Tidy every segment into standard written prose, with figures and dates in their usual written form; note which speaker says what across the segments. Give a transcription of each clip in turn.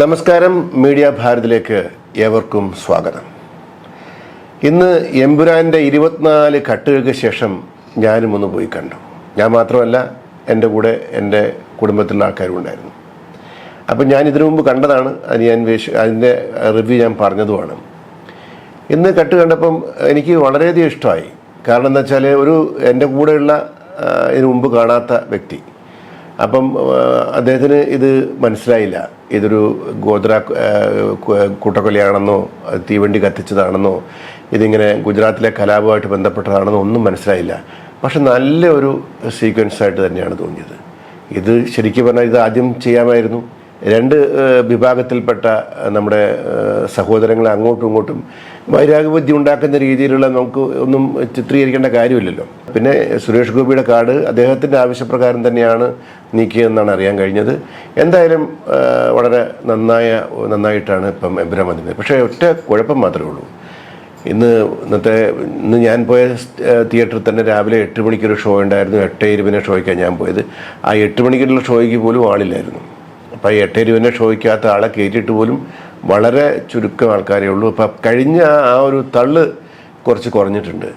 Speaker 1: നമസ്കാരം. മീഡിയ ഭാരതിലേക്ക് ഏവർക്കും സ്വാഗതം. ഇന്ന് എമ്പുരാൻ്റെ 24 കട്ടുകൾക്ക് ശേഷം ഞാനും ഒന്ന് പോയി കണ്ടു. ഞാൻ മാത്രമല്ല, എൻ്റെ കൂടെ എൻ്റെ കുടുംബത്തിലുള്ള ആൾക്കാരും ഉണ്ടായിരുന്നു. അപ്പം ഞാൻ ഇതിനു മുമ്പ് കണ്ടതാണ്, അതിൻ്റെ റിവ്യൂ ഞാൻ പറഞ്ഞതുമാണ്. ഇന്ന് കട്ട് കണ്ടപ്പം എനിക്ക് വളരെയധികം ഇഷ്ടമായി. കാരണം എന്താ വെച്ചാൽ, എൻ്റെ കൂടെയുള്ള ഇതിനു മുമ്പ് കാണാത്ത വ്യക്തി. അപ്പം അദ്ദേഹത്തിന് ഇത് മനസ്സിലായില്ല. ഇതൊരു ഗോദ്ര കൂട്ടക്കൊലയാണെന്നോ തീവണ്ടി കത്തിച്ചതാണെന്നോ ഇതിങ്ങനെ ഗുജറാത്തിലെ കലാപമായിട്ട് ബന്ധപ്പെട്ടതാണെന്നോ ഒന്നും മനസ്സിലായില്ല. പക്ഷെ നല്ല ഒരു സീക്വൻസായിട്ട് തന്നെയാണ് തോന്നിയത്. ഇത് ശരിക്കും പറഞ്ഞാൽ ഇത് ആദ്യം ചെയ്യാമായിരുന്നു. 2 വിഭാഗത്തിൽപ്പെട്ട നമ്മുടെ സഹോദരങ്ങളെ അങ്ങോട്ടും ഇങ്ങോട്ടും വൈരാഗ്യബുദ്ധി ഉണ്ടാക്കുന്ന രീതിയിലുള്ള നമുക്ക് ഒന്നും ചിത്രീകരിക്കേണ്ട കാര്യമില്ലല്ലോ. പിന്നെ സുരേഷ് ഗോപിയുടെ കാർഡ് അദ്ദേഹത്തിൻ്റെ ആവശ്യപ്രകാരം തന്നെയാണ് നീക്കിയതെന്നാണ് അറിയാൻ കഴിഞ്ഞത്. എന്തായാലും വളരെ നന്നായിട്ടാണ് ഇപ്പം എമ്പുരാൻ വന്നത്. പക്ഷേ ഒറ്റ കുഴപ്പം മാത്രമേ ഉള്ളൂ. ഇന്ന് ഞാൻ പോയ തിയേറ്ററിൽ തന്നെ രാവിലെ 8 മണിക്കൊരു ഷോ ഉണ്ടായിരുന്നു. 8:20 ഷോയ്ക്കാണ് ഞാൻ പോയത്. ആ 8 മണിക്കുള്ള ഷോയ്ക്ക് പോലും ആളില്ലായിരുന്നു. അപ്പോൾ 8:20 ഷോയ്ക്കകത്ത് ആളെ കയറ്റിയിട്ട് പോലും വളരെ ചുരുക്കം ആൾക്കാരേ ഉള്ളൂ. അപ്പം കഴിഞ്ഞ ആ ഒരു തള്ള് കുറച്ച് കുറഞ്ഞിട്ടുണ്ട്.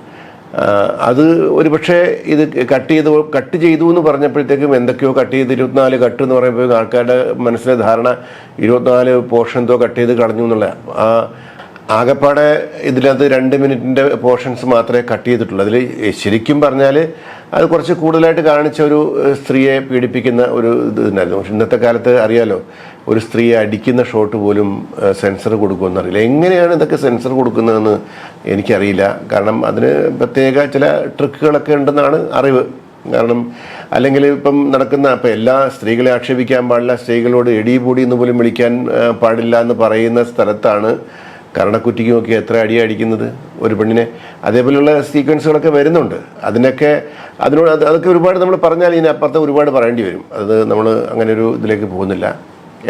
Speaker 1: അത് ഒരു പക്ഷേ ഇത് കട്ട് ചെയ്തു എന്ന് പറഞ്ഞപ്പോഴത്തേക്കും എന്തൊക്കെയോ കട്ട് ചെയ്ത് 24 കട്ട് എന്ന് പറയുമ്പോൾ ആൾക്കാരുടെ മനസ്സിലെ ധാരണ 24 പോർഷൻ എന്തോ കട്ട് ചെയ്ത് കളഞ്ഞു എന്നുള്ള. ആകെപ്പാടെ ഇതിനകത്ത് 2 മിനിറ്റിൻ്റെ പോർഷൻസ് മാത്രമേ കട്ട് ചെയ്തിട്ടുള്ളൂ. അതിൽ ശരിക്കും പറഞ്ഞാൽ അത് കുറച്ച് കൂടുതലായിട്ട് കാണിച്ച ഒരു സ്ത്രീയെ പീഡിപ്പിക്കുന്ന ഒരു ഇത് ഉണ്ടായിരുന്നു. പക്ഷെ ഇന്നത്തെ കാലത്ത് അറിയാലോ, ഒരു സ്ത്രീയെ അടിക്കുന്ന ഷോട്ട് പോലും സെൻസർ കൊടുക്കുമെന്ന് അറിയില്ല. എങ്ങനെയാണ് ഇതൊക്കെ സെൻസർ കൊടുക്കുന്നതെന്ന് എനിക്കറിയില്ല. കാരണം അതിന് പ്രത്യേക ചില ട്രിക്കുകളൊക്കെ ഉണ്ടെന്നാണ് അറിവ്. കാരണം അല്ലെങ്കിൽ ഇപ്പം എല്ലാ സ്ത്രീകളെ ആക്ഷേപിക്കാൻ പാടില്ല, സ്ത്രീകളോട് എടിപൊടി എന്ന് പോലും വിളിക്കാൻ പാടില്ല എന്ന് പറയുന്ന സ്ഥലത്താണ് കരണക്കുറ്റിക്ക് നോക്കി എത്ര അടിക്കുന്നത് ഒരു പെണ്ണിനെ. അതേപോലെയുള്ള സീക്വൻസുകളൊക്കെ വരുന്നുണ്ട്. അതൊക്കെ ഒരുപാട് നമ്മൾ പറഞ്ഞാൽ ഇതിനപ്പുറത്ത് ഒരുപാട് പറയേണ്ടി വരും. അത് നമ്മൾ അങ്ങനെ ഒരു ഇതിലേക്ക് പോകുന്നില്ല.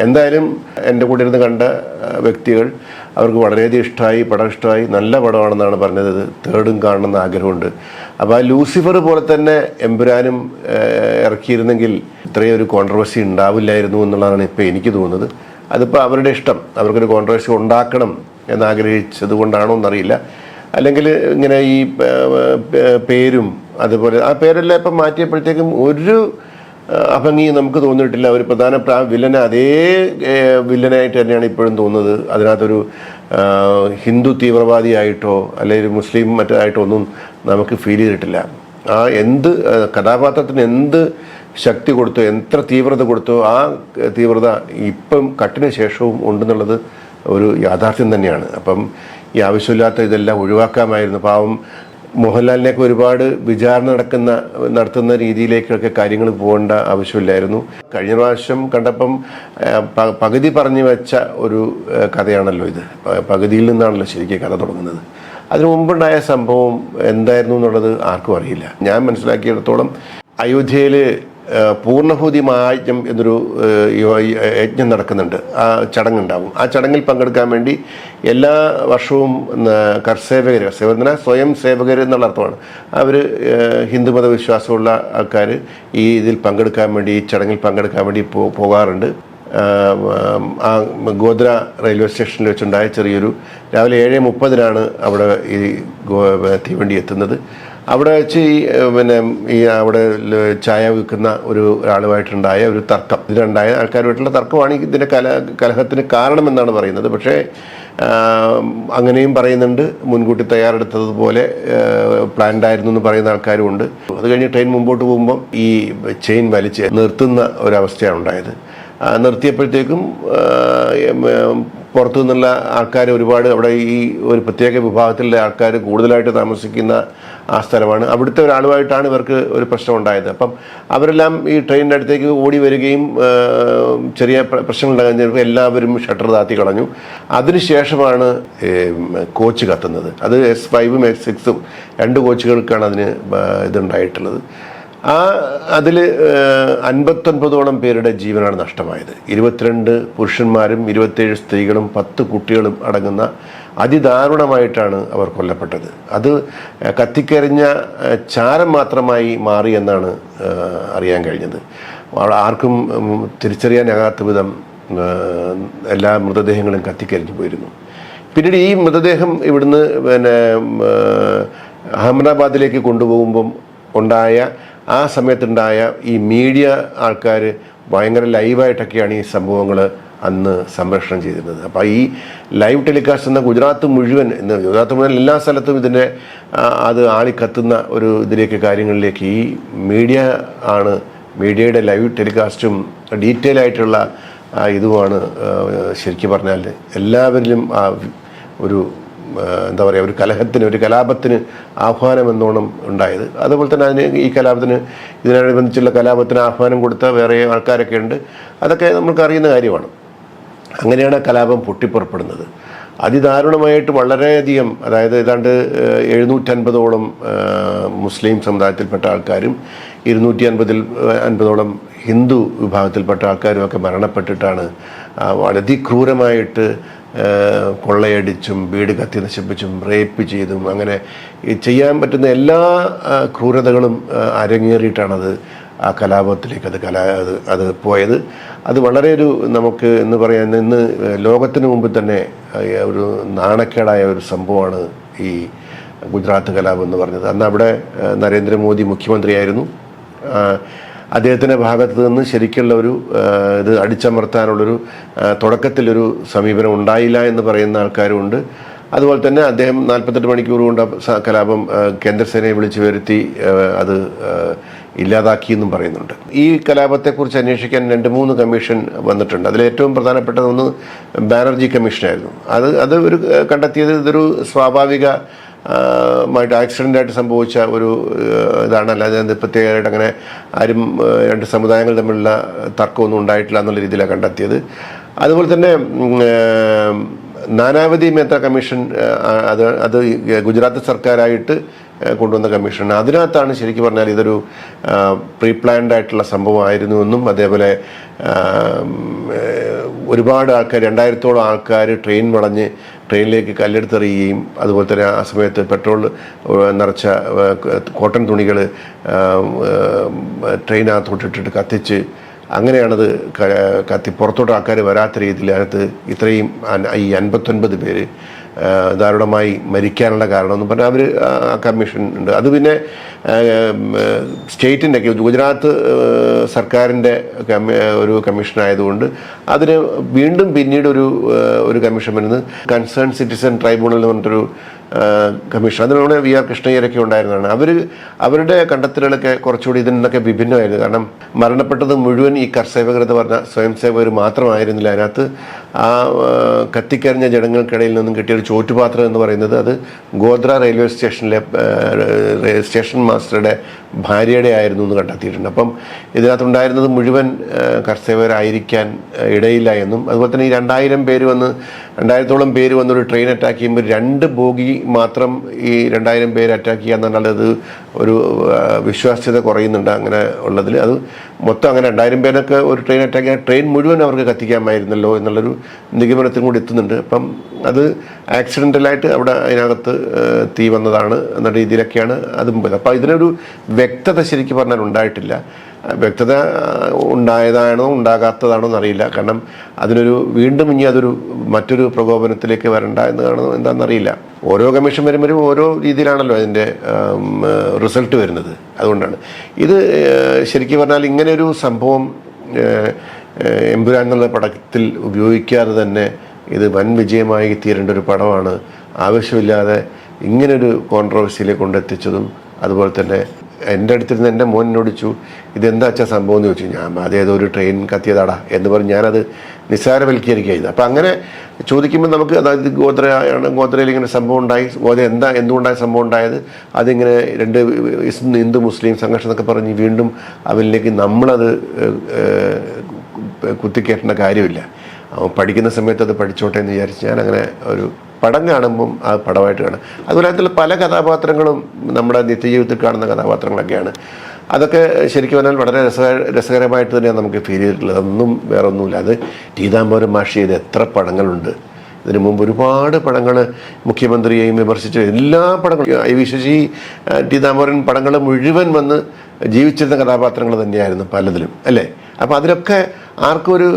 Speaker 1: എന്തായാലും എൻ്റെ കൂടെ ഇരുന്ന് കണ്ട വ്യക്തികൾ അവർക്ക് വളരെയധികം പടം ഇഷ്ടമായി. നല്ല പടമാണെന്നാണ് പറഞ്ഞത്. തേർഡും കാണണമെന്ന് ആഗ്രഹമുണ്ട്. അപ്പോൾ ആ ലൂസിഫർ പോലെ തന്നെ എമ്പുരാനും ഇറക്കിയിരുന്നെങ്കിൽ ഇത്രയും ഒരു കോൺട്രവേഴ്സി ഉണ്ടാവില്ലായിരുന്നു എന്നുള്ളതാണ് ഇപ്പോൾ എനിക്ക് തോന്നുന്നത്. അതിപ്പോൾ അവരുടെ ഇഷ്ടം. അവർക്കൊരു കോൺട്രവേഴ്സി ഉണ്ടാക്കണം എന്നാഗ്രഹിച്ചത് കൊണ്ടാണോ എന്നറിയില്ല. അല്ലെങ്കിൽ ഇങ്ങനെ ഈ പേരും അതുപോലെ ആ പേരെല്ലാം ഇപ്പം മാറ്റിയപ്പോഴത്തേക്കും ഒരു അഭംഗി നമുക്ക് തോന്നിയിട്ടില്ല. ഒരു പ്രധാനപ്പെട്ട വില്ലനെ അതേ വില്ലനായിട്ട് തന്നെയാണ് ഇപ്പോഴും തോന്നുന്നത്. അതിനകത്തൊരു ഹിന്ദു തീവ്രവാദിയായിട്ടോ അല്ലെങ്കിൽ മുസ്ലിം മറ്റായിട്ടോ ഒന്നും നമുക്ക് ഫീൽ ചെയ്തിട്ടില്ല. കഥാപാത്രത്തിന് എന്ത് ശക്തി കൊടുത്തോ, എത്ര തീവ്രത കൊടുത്തോ, ആ തീവ്രത ഇപ്പം കട്ടിന് ശേഷവും ഉണ്ടെന്നുള്ളത് ഒരു യാഥാർത്ഥ്യം തന്നെയാണ്. അപ്പം ഈ ആവശ്യമില്ലാത്ത ഇതെല്ലാം ഒഴിവാക്കാമായിരുന്നു. പാവം മോഹൻലാലിനെയൊക്കെ ഒരുപാട് വിചാരണ നടത്തുന്ന രീതിയിലേക്കൊക്കെ കാര്യങ്ങൾ പോകേണ്ട ആവശ്യമില്ലായിരുന്നു. കഴിഞ്ഞ പ്രാവശ്യം കണ്ടപ്പം പകുതി പറഞ്ഞു വെച്ച ഒരു കഥയാണല്ലോ ഇത്. പകുതിയിൽ നിന്നാണല്ലോ ശരിക്കും കഥ തുടങ്ങുന്നത്. അതിനു മുമ്പുണ്ടായ സംഭവം എന്തായിരുന്നു എന്നുള്ളത് ആർക്കും അറിയില്ല. ഞാൻ മനസ്സിലാക്കിയിടത്തോളം അയോധ്യയിൽ പൂർണ്ണഭൂതി മഹായജ്ഞം എന്നൊരു യജ്ഞം നടക്കുന്നുണ്ട്. ആ ചടങ്ങുണ്ടാവും. ആ ചടങ്ങിൽ പങ്കെടുക്കാൻ വേണ്ടി എല്ലാ വർഷവും സ്വയം സേവകർ എന്നുള്ള അർത്ഥമാണ്. അവർ ഹിന്ദുമത വിശ്വാസമുള്ള ആൾക്കാർ ഇതിൽ പങ്കെടുക്കാൻ വേണ്ടി, ഈ ചടങ്ങിൽ പങ്കെടുക്കാൻ വേണ്ടി പോകാറുണ്ട്. ആ ഗോദ്ര റെയിൽവേ സ്റ്റേഷനിൽ വെച്ചുണ്ടായ രാവിലെ 7:30 അവിടെ ഈ തീവണ്ടി എത്തുന്നത്. അവിടെ വെച്ച് അവിടെ ചായ വിൽക്കുന്ന ഒരാളുമായിട്ടുണ്ടായ ഒരു തർക്കം, ഇതിലുണ്ടായ ആൾക്കാരുമായിട്ടുള്ള തർക്കമാണ് ഇതിൻ്റെ കലഹത്തിന് കാരണമെന്നാണ് പറയുന്നത്. പക്ഷേ അങ്ങനെയും പറയുന്നുണ്ട്, മുൻകൂട്ടി തയ്യാറെടുത്തതുപോലെ പ്ലാൻഡ് ആയിരുന്നു എന്ന് പറയുന്ന ആൾക്കാരും ഉണ്ട്. അത് കഴിഞ്ഞ് ട്രെയിൻ മുമ്പോട്ട് പോകുമ്പോൾ ഈ ചെയിൻ വലിച്ച് നിർത്തുന്ന ഒരവസ്ഥയാണ് ഉണ്ടായത്. നിർത്തിയപ്പോഴത്തേക്കും പുറത്തു നിന്നുള്ള ആൾക്കാർ ഒരുപാട്, അവിടെ ഈ ഒരു പ്രത്യേക വിഭാഗത്തിലുള്ള ആൾക്കാർ കൂടുതലായിട്ട് താമസിക്കുന്ന ആ സ്ഥലമാണ്. അവിടുത്തെ ഒരാളുമായിട്ടാണ് ഇവർക്ക് ഒരു പ്രശ്നം ഉണ്ടായത്. അപ്പം അവരെല്ലാം ഈ ട്രെയിനിൻ്റെ അടുത്തേക്ക് ഓടി വരികയും ചെറിയ പ്രശ്നങ്ങളുണ്ടാകുന്ന എല്ലാവരും ഷട്ടർ താത്തി കളഞ്ഞു. അതിനുശേഷമാണ് കോച്ച് കത്തുന്നത്. അത് S5ഉം S6ഉം 2 കോച്ചുകൾക്കാണ് അതിന് ഇതുണ്ടായിട്ടുള്ളത്. അതിൽ 59ഓളം പേരുടെ ജീവനാണ് നഷ്ടമായത്. 22 പുരുഷന്മാരും 27 സ്ത്രീകളും 10 കുട്ടികളും അടങ്ങുന്ന അതിദാരുണമായിട്ടാണ് അവർ കൊല്ലപ്പെട്ടത്. അത് കത്തിക്കരിഞ്ഞ ചാരം മാത്രമായി മാറി എന്നാണ് അറിയാൻ കഴിഞ്ഞത്. ആർക്കും തിരിച്ചറിയാനാകാത്ത വിധം എല്ലാ മൃതദേഹങ്ങളും കത്തിക്കരിഞ്ഞു പോയിരുന്നു. പിന്നീട് ഈ മൃതദേഹം ഇവിടുന്ന് അഹമ്മദാബാദിലേക്ക് കൊണ്ടുപോകുമ്പം ഉണ്ടായ ആ സമയത്തുണ്ടായ ഈ മീഡിയ ആൾക്കാർ ഭയങ്കര ലൈവായിട്ടൊക്കെയാണ് ഈ സംഭവങ്ങൾ അന്ന് സംപ്രേഷണം ചെയ്തിരുന്നത്. അപ്പോൾ ഈ ലൈവ് ടെലികാസ്റ്റ് എന്ന ഗുജറാത്ത് മുഴുവൻ എല്ലാ സ്ഥലത്തും ഇതിൻ്റെ അത് ആളിക്കത്തുന്ന ഒരു ഇതിലേക്ക് കാര്യങ്ങളിലേക്ക് ഈ മീഡിയയുടെ ലൈവ് ടെലികാസ്റ്റും ഡീറ്റെയിൽ ആയിട്ടുള്ള ഇതുമാണ് ശരിക്കും പറഞ്ഞാൽ എല്ലാവരിലും ഒരു എന്താ പറയുക ഒരു കലാപത്തിന് ആഹ്വാനമെന്നോണം ഉണ്ടായത്. അതുപോലെ തന്നെ ഇതിനോടനുബന്ധിച്ചുള്ള കലാപത്തിന് ആഹ്വാനം കൊടുത്ത വേറെ ആൾക്കാരൊക്കെ ഉണ്ട്. അതൊക്കെ നമുക്കറിയുന്ന കാര്യമാണ്. അങ്ങനെയാണ് കലാപം പൊട്ടിപ്പുറപ്പെടുന്നത്. അതിദാരുണമായിട്ട് വളരെയധികം, അതായത് ഏതാണ്ട് 750ഓളം മുസ്ലിം സമുദായത്തിൽപ്പെട്ട ആൾക്കാരും 250ഓളം ഹിന്ദു വിഭാഗത്തിൽപ്പെട്ട ആൾക്കാരും ഒക്കെ മരണപ്പെട്ടിട്ടാണ് വളരെ ക്രൂരമായിട്ട് കൊള്ളയടിച്ചും വീട് കത്തി നശിപ്പിച്ചും റേപ്പ് ചെയ്തും അങ്ങനെ ചെയ്യാൻ പറ്റുന്ന എല്ലാ ക്രൂരതകളും അരങ്ങേറിയിട്ടാണത് ആ കലാപത്തിലേക്ക് അത് പോയത്. അത് വളരെ നമുക്ക് എന്ന് പറയാൻ ഇന്ന് ലോകത്തിന് മുമ്പ് തന്നെ ഒരു നാണക്കേടായ ഒരു സംഭവമാണ് ഈ ഗുജറാത്ത് കലാപം എന്ന് പറഞ്ഞത്. അന്ന് അവിടെ നരേന്ദ്രമോദി മുഖ്യമന്ത്രിയായിരുന്നു. അദ്ദേഹത്തിൻ്റെ ഭാഗത്ത് നിന്ന് ശരിക്കുള്ള ഇത് അടിച്ചമർത്താനുള്ളൊരു തുടക്കത്തിലൊരു സമീപനം ഉണ്ടായില്ല എന്ന് പറയുന്ന ആൾക്കാരുമുണ്ട്. അതുപോലെ തന്നെ അദ്ദേഹം 48 മണിക്കൂർ കൊണ്ട് കലാപം കേന്ദ്രസേനയെ വിളിച്ചു വരുത്തി അത് ഇല്ലാതാക്കിയെന്നും പറയുന്നുണ്ട്. ഈ കലാപത്തെക്കുറിച്ച് അന്വേഷിക്കാൻ 2-3 കമ്മീഷൻ വന്നിട്ടുണ്ട്. അതിലേറ്റവും പ്രധാനപ്പെട്ടത് ഒന്ന് ബാനർജി കമ്മീഷനായിരുന്നു. അത് കണ്ടെത്തിയത് ഇതൊരു സ്വാഭാവികമായിട്ട് ആക്സിഡൻ്റായിട്ട് സംഭവിച്ച ഒരു ഇതാണ്. അല്ലാതെ പ്രത്യേകമായിട്ട് അങ്ങനെ ആരും രണ്ട് സമുദായങ്ങൾ തമ്മിലുള്ള തർക്കമൊന്നും ഉണ്ടായിട്ടില്ല എന്നുള്ള രീതിയിലാണ് കണ്ടെത്തിയത്. അതുപോലെ തന്നെ നാനാവതി മേത്ത കമ്മീഷൻ അത് ഗുജറാത്ത് സർക്കാരായിട്ട് കൊണ്ടുവന്ന കമ്മീഷൻ. അതിനകത്താണ് ശരിക്കും പറഞ്ഞാൽ ഇതൊരു പ്രീ പ്ലാൻഡ് ആയിട്ടുള്ള സംഭവമായിരുന്നുവെന്നും അതേപോലെ ഒരുപാട് ആൾക്കാർ 2000ഓളം ആൾക്കാർ ട്രെയിൻ വളഞ്ഞ് ട്രെയിനിലേക്ക് കല്ലെടുത്തെറിയുകയും അതുപോലെ തന്നെ ആ സമയത്ത് പെട്രോൾ നിറച്ച കോട്ടൺ തുണികൾ ട്രെയിനകത്തോട്ടിട്ടിട്ട് കത്തിച്ച് അങ്ങനെയാണത് പുറത്തോട്ട് ആൾക്കാർ വരാത്ത രീതിയിൽ അതിനകത്ത് ഇത്രയും ഈ 59 പേര് ദാരുണമായി മരിക്കാനുള്ള കാരണമെന്ന് പറഞ്ഞാൽ അവർ ആ കമ്മീഷൻ ഉണ്ട്. അത് പിന്നെ സ്റ്റേറ്റിൻ്റെ ഗുജറാത്ത് സർക്കാരിൻ്റെ ഒരു കമ്മീഷൻ ആയതുകൊണ്ട് അതിന് വീണ്ടും പിന്നീട് ഒരു കമ്മീഷൻ വരുന്നത് കൺസേൺ സിറ്റിസൺ ട്രൈബ്യൂണൽ എന്ന് പറഞ്ഞിട്ടൊരു കമ്മീഷൻ. അതിലൂടെ വി ആർ കൃഷ്ണയ്യരൊക്കെ ഉണ്ടായിരുന്നതാണ്. അവരുടെ കണ്ടെത്തലുകളൊക്കെ കുറച്ചുകൂടി ഇതിൽ നിന്നൊക്കെ വിഭിന്നമായിരുന്നു. കാരണം മരണപ്പെട്ടത് മുഴുവൻ ഈ കർസേവകർ എന്ന് പറഞ്ഞ സ്വയം സേവകർ മാത്രമായിരുന്നില്ല. അതിനകത്ത് ആ കത്തിക്കരിഞ്ഞ ജനങ്ങൾക്കിടയിൽ നിന്നും കിട്ടിയൊരു ചോറ്റുപാത്രം എന്ന് പറയുന്നത് അത് ഗോദ്ര റെയിൽവേ സ്റ്റേഷനിലെ സ്റ്റേഷൻ മാസ്റ്ററുടെ ഭാര്യയുടെ ആയിരുന്നു എന്ന് കണ്ടെത്തിയിട്ടുണ്ട്. അപ്പം ഇതിനകത്തുണ്ടായിരുന്നത് മുഴുവൻ കർസേവകരായിരിക്കാൻ ഇടയില്ല എന്നും അതുപോലെ തന്നെ ഈ 2000ഓളം പേര് വന്നൊരു ട്രെയിൻ അറ്റാക്ക് ചെയ്യുമ്പോൾ 2 ബോഗി മാത്രം ഈ 2000 പേര് അറ്റാക്ക് ചെയ്യുക എന്നുള്ളത് അത് ഒരു വിശ്വാസ്യത കുറയുന്നുണ്ട്. അങ്ങനെ ഉള്ളതിൽ അത് മൊത്തം അങ്ങനെ 2000 പേരൊക്കെ ഒരു ട്രെയിൻ അറ്റാക്ക് ചെയ്യാൻ ട്രെയിൻ മുഴുവൻ അവർക്ക് കത്തിക്കാമായിരുന്നല്ലോ എന്നുള്ളൊരു നിഗമനത്തിനും കൂടി എത്തുന്നുണ്ട്. അപ്പം അത് ആക്സിഡൻ്റലായിട്ട് അവിടെ അതിനകത്ത് തീ വന്നതാണ് എന്ന രീതിയിലൊക്കെയാണ് അതും പോയത്. അപ്പോൾ ഇതിനൊരു വ്യക്തത ശരിക്കും പറഞ്ഞാൽ ഉണ്ടായിട്ടില്ല. വ്യക്തത ഉണ്ടായതാണോ ഉണ്ടാകാത്തതാണോ എന്നറിയില്ല. കാരണം വീണ്ടും ഇനി മറ്റൊരു പ്രകോപനത്തിലേക്ക് വരണ്ട എന്താണെന്നറിയില്ല. ഓരോ കമ്മീഷൻ വരുമ്പോഴും ഓരോ രീതിയിലാണല്ലോ അതിൻ്റെ റിസൾട്ട് വരുന്നത്. അതുകൊണ്ടാണ് ഇത് ശരിക്കും പറഞ്ഞാൽ ഇങ്ങനെയൊരു സംഭവം എമ്പുരാൻ എന്നുള്ള പടത്തിൽ ഉപയോഗിക്കാതെ തന്നെ ഇത് വൻ വിജയമായി തീരേണ്ട ഒരു പടമാണ്. ആവശ്യമില്ലാതെ ഇങ്ങനൊരു കോൺട്രവേഴ്സിയിലേക്ക് കൊണ്ടെത്തിച്ചതും അതുപോലെ തന്നെ എൻ്റെ അടുത്തിരുന്ന് എൻ്റെ മോൻ എന്നോടിച്ചു ഇതെന്താ വെച്ചാൽ സംഭവം എന്ന് ചോദിച്ചു. ഞാൻ അതേതൊരു ട്രെയിൻ കത്തിയതാടാ എന്ന് പറഞ്ഞ് ഞാനത് നിസ്സാരവൽക്കരിക്കുകയായിരുന്നു. അപ്പം അങ്ങനെ ചോദിക്കുമ്പോൾ നമുക്ക് അതായത് ഗോത്രയിൽ ഇങ്ങനെ സംഭവം ഉണ്ടായി, എന്തുകൊണ്ടായ സംഭവം ഉണ്ടായത്, അതിങ്ങനെ 2 ഹിന്ദു മുസ്ലിം സംഘർഷം എന്നൊക്കെ പറഞ്ഞ് വീണ്ടും അവരിലേക്ക് നമ്മളത് കുത്തിക്കയറ്റേണ്ട കാര്യമില്ല. അവൻ പഠിക്കുന്ന സമയത്ത് അത് പഠിച്ചോട്ടെ എന്ന് വിചാരിച്ച് ഞാൻ അങ്ങനെ ഒരു പടം കാണുമ്പം ആ പടമായിട്ട് കാണും. അതുപോലെ അതിൽ പല കഥാപാത്രങ്ങളും നമ്മുടെ നിത്യജീവിതത്തിൽ കാണുന്ന കഥാപാത്രങ്ങളൊക്കെയാണ്. അതൊക്കെ ശരിക്കും പറഞ്ഞാൽ വളരെ രസകരമായിട്ട് തന്നെയാണ് നമുക്ക് ഫീൽ ചെയ്തിട്ടുള്ളത്. അതൊന്നും വേറെ ഒന്നുമില്ല. അത് പീതാംബരം മാഷ് ചെയ്ത് എത്ര പടങ്ങളുണ്ട്. ഇതിനു മുമ്പ് ഒരുപാട് പടങ്ങൾ മുഖ്യമന്ത്രിയെയും വിമർശിച്ച് എല്ലാ പടങ്ങളും IV ശശി പീതാംബരൻ പടങ്ങൾ മുഴുവൻ വന്ന് ജീവിച്ചിരുന്ന കഥാപാത്രങ്ങൾ തന്നെയായിരുന്നു പലതിലും, അല്ലേ? അപ്പോൾ അതിലൊക്കെ ആർക്കും ഒരു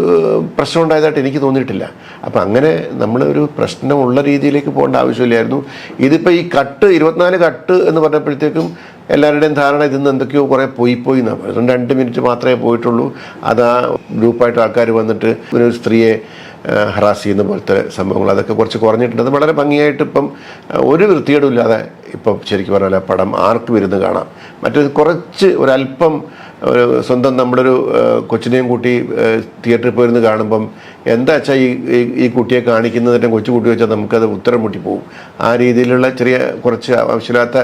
Speaker 1: പ്രശ്നം ഉണ്ടായതായിട്ട് എനിക്ക് തോന്നിയിട്ടില്ല. അപ്പം അങ്ങനെ നമ്മളൊരു പ്രശ്നമുള്ള രീതിയിലേക്ക് പോകേണ്ട ആവശ്യമില്ലായിരുന്നു. ഇതിപ്പോൾ ഈ 24 കട്ട് എന്ന് പറഞ്ഞപ്പോഴത്തേക്കും എല്ലാവരുടെയും ധാരണ ഇതിന്ന് എന്തൊക്കെയോ കുറേ പോയി എന്നാണ് പറയുന്നത്. 2 മിനിറ്റ് മാത്രമേ പോയിട്ടുള്ളൂ. അത് ആ ഗ്രൂപ്പായിട്ട് ആൾക്കാർ വന്നിട്ട് ഒരു സ്ത്രീയെ ഹറാസ് ചെയ്യുന്ന പോലത്തെ സംഭവങ്ങൾ അതൊക്കെ കുറച്ച് കുറഞ്ഞിട്ടുണ്ട്. അത് വളരെ ഭംഗിയായിട്ട് ഇപ്പം ഒരു വൃത്തികേടും ഇല്ലാതെ ഇപ്പം ശരിക്കും പറഞ്ഞാൽ പടം ആർക്കും ഇരുന്ന് കാണാം. മറ്റേത് കുറച്ച് ഒരല്പം സ്വന്തം നമ്മളൊരു കൊച്ചിനെയും കൂട്ടി തിയേറ്ററിൽ പോയിരുന്ന് കാണുമ്പം എന്താ വെച്ചാൽ ഈ കുട്ടിയെ കാണിക്കുന്നതിൻ്റെ കൊച്ചുകുട്ടി വെച്ചാൽ നമുക്കത് ഉത്തരം മുട്ടി പോകും. ആ രീതിയിലുള്ള ചെറിയ കുറച്ച് ആവശ്യമില്ലാത്ത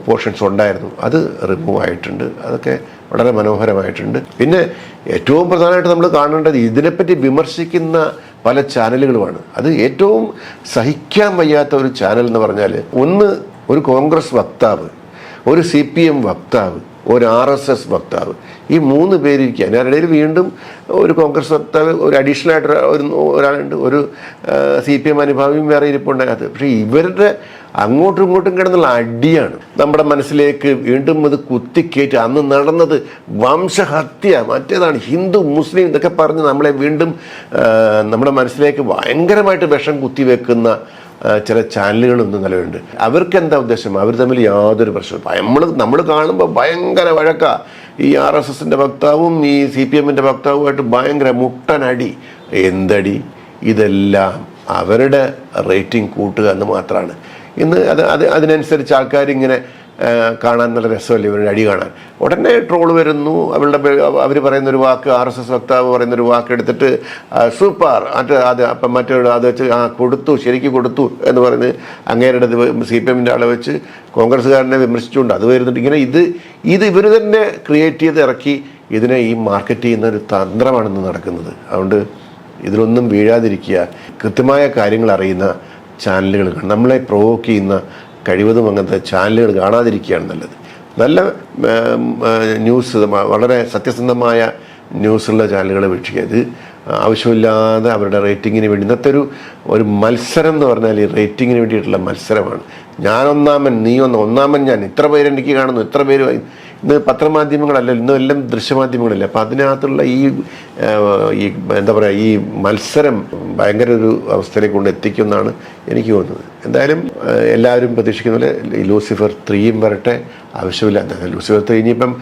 Speaker 1: പോർഷൻസ് ഉണ്ടായിരുന്നു. അത് റിമൂവ് ആയിട്ടുണ്ട്. അതൊക്കെ വളരെ മനോഹരമായിട്ടുണ്ട്. പിന്നെ ഏറ്റവും പ്രധാനമായിട്ട് നമ്മൾ കാണേണ്ടത് ഇതിനെപ്പറ്റി വിമർശിക്കുന്ന പല ചാനലുകളുമാണ്. അത് ഏറ്റവും സഹിക്കാൻ വയ്യാത്ത ഒരു ചാനൽ എന്ന് പറഞ്ഞാൽ ഒന്ന് ഒരു കോൺഗ്രസ് വക്താവ്, ഒരു CPM വക്താവ്, ഒരു RSS വക്താവ്, ഈ 3 പേരിരിക്കുക. അതിനിടയിൽ വീണ്ടും ഒരു കോൺഗ്രസ് വക്താവ്, ഒരു അഡീഷണൽ ആയിട്ട് ഒരാളുണ്ട്, ഒരു CPM അനുഭാവിയും വേറെ ഇരിപ്പുണ്ട് അതിനകത്ത്. പക്ഷേ ഇവരുടെ അങ്ങോട്ടും ഇങ്ങോട്ടും കിടന്നുള്ള അടിയാണ് നമ്മുടെ മനസ്സിലേക്ക് വീണ്ടും ഇത് കുത്തിക്കയറ്റി. അന്ന് നടന്നത് വംശഹത്യ, മറ്റേതാണ് ഹിന്ദു മുസ്ലിം ഇതൊക്കെ പറഞ്ഞ് നമ്മളെ വീണ്ടും നമ്മുടെ മനസ്സിലേക്ക് ഭയങ്കരമായിട്ട് വിഷം കുത്തിവെക്കുന്ന ചില ചാനലുകളൊന്നും നിലവിലുണ്ട്. അവർക്ക് എന്താ ഉദ്ദേശം? അവർ തമ്മിൽ യാതൊരു പ്രശ്നവും നമ്മൾ കാണുമ്പോൾ ഭയങ്കര വഴക്ക. ഈ RSSൻ്റെ വക്താവും ഈ CPMൻ്റെ വക്താവുമായിട്ട് ഭയങ്കര മുട്ടനടി. എന്തടി? ഇതെല്ലാം അവരുടെ റേറ്റിംഗ് കൂട്ടുക എന്ന് മാത്രമാണ്. ഇന്ന് അതിനനുസരിച്ച് ആൾക്കാരിങ്ങനെ കാണാൻ നല്ല രസമല്ലേ ഇവരുടെ അടി കാണാൻ. ഉടനെ ട്രോള് വരുന്നു. അവർ പറയുന്നൊരു വാക്ക്, RSS വക്താവ് പറയുന്നൊരു വാക്ക് എടുത്തിട്ട് സൂപ്പർ അപ്പം മറ്റൊരു അത് വെച്ച് കൊടുത്തു, ശരിക്കും കൊടുത്തു എന്ന് പറഞ്ഞ് അങ്ങേരുടെ CPMൻ്റെ ആളെ വെച്ച് കോൺഗ്രസ്സുകാരനെ വിമർശിച്ചുകൊണ്ട് അത് വരുന്നുണ്ട്. ഇങ്ങനെ ഇത് ഇവർ തന്നെ ക്രിയേറ്റ് ചെയ്ത് ഇറക്കി ഇതിനെ ഈ മാർക്കറ്റ് ചെയ്യുന്ന ഒരു തന്ത്രമാണെന്ന് നടക്കുന്നത്. അതുകൊണ്ട് ഇതിലൊന്നും വീഴാതിരിക്കുക. കൃത്യമായ കാര്യങ്ങൾ അറിയുന്ന ചാനലുകൾ കാണും. നമ്മളെ പ്രൊവോക്ക് ചെയ്യുന്ന കഴിവതും അങ്ങനത്തെ ചാനലുകൾ കാണാതിരിക്കുകയാണ് നല്ലത്. നല്ല ന്യൂസ്, വളരെ സത്യസന്ധമായ ന്യൂസുള്ള ചാനലുകൾ വീക്ഷിക്കുക. ഇത് ആവശ്യമില്ലാതെ അവരുടെ റേറ്റിങ്ങിന് വേണ്ടി ഇന്നത്തെ ഒരു മത്സരം എന്ന് പറഞ്ഞാൽ ഈ റേറ്റിങ്ങിന് വേണ്ടിയിട്ടുള്ള മത്സരമാണ്. ഞാൻ ഒന്നാമൻ, നീ ഒന്നാമൻ, ഞാൻ ഇത്ര പേര് എനിക്ക് കാണുന്നു, ഇത്ര പേര്. ഇന്ന് പത്രമാധ്യമങ്ങളല്ല, ഇന്നും എല്ലാം ദൃശ്യമാധ്യമങ്ങളല്ല. അപ്പം അതിനകത്തുള്ള ഈ എന്താ പറയുക, ഈ മത്സരം ഭയങ്കര ഒരു അവസ്ഥയിലേക്ക് കൊണ്ട് എത്തിക്കുമെന്നാണ് എനിക്ക് തോന്നുന്നത്. എന്തായാലും എല്ലാവരും പ്രതീക്ഷിക്കുന്ന പോലെ ലൂസിഫർ 3 വരട്ടെ. ആവശ്യമില്ല. ലൂസിഫർ 3 ഇനിയിപ്പം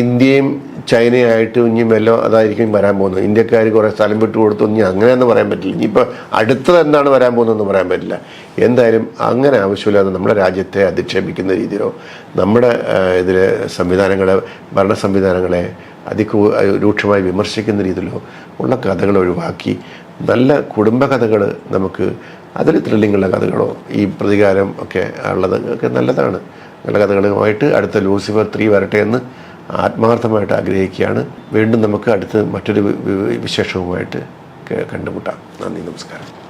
Speaker 1: ഇന്ത്യയും ചൈനയായിട്ട് ഇനിയും വല്ലതും അതായിരിക്കും വരാൻ പോകുന്നത്. ഇന്ത്യക്കാർ കുറേ സ്ഥലം വിട്ടു കൊടുത്തു, ഇനി അങ്ങനെയൊന്നും പറയാൻ പറ്റില്ല. ഇനിയിപ്പോൾ അടുത്തത് എന്താണ് വരാൻ പോകുന്നതെന്ന് പറയാൻ പറ്റില്ല. എന്തായാലും അങ്ങനെ ആവശ്യമില്ലാതെ നമ്മുടെ രാജ്യത്തെ അധിക്ഷേപിക്കുന്ന രീതിയിലോ നമ്മുടെ ഇതിലെ ഭരണ സംവിധാനങ്ങളെ രൂക്ഷമായി വിമർശിക്കുന്ന രീതിയിലോ ഉള്ള കഥകൾ ഒഴിവാക്കി നല്ല കുടുംബ കഥകൾ, നമുക്ക് അതിൽ ത്രില്ലിങ്ങുള്ള കഥകളോ ഈ പ്രതികാരം ഒക്കെ ഉള്ളത് ഒക്കെ നല്ലതാണ്. നല്ല കഥകളുമായിട്ട് അടുത്ത ലൂസിഫർ 3 വരട്ടെ എന്ന് ആത്മാർത്ഥമായിട്ട് ആഗ്രഹിക്കുകയാണ്. വീണ്ടും നമുക്ക് അടുത്ത് മറ്റൊരു വിശേഷവുമായിട്ട് കണ്ടുമുട്ടാം. നന്ദി, നമസ്കാരം.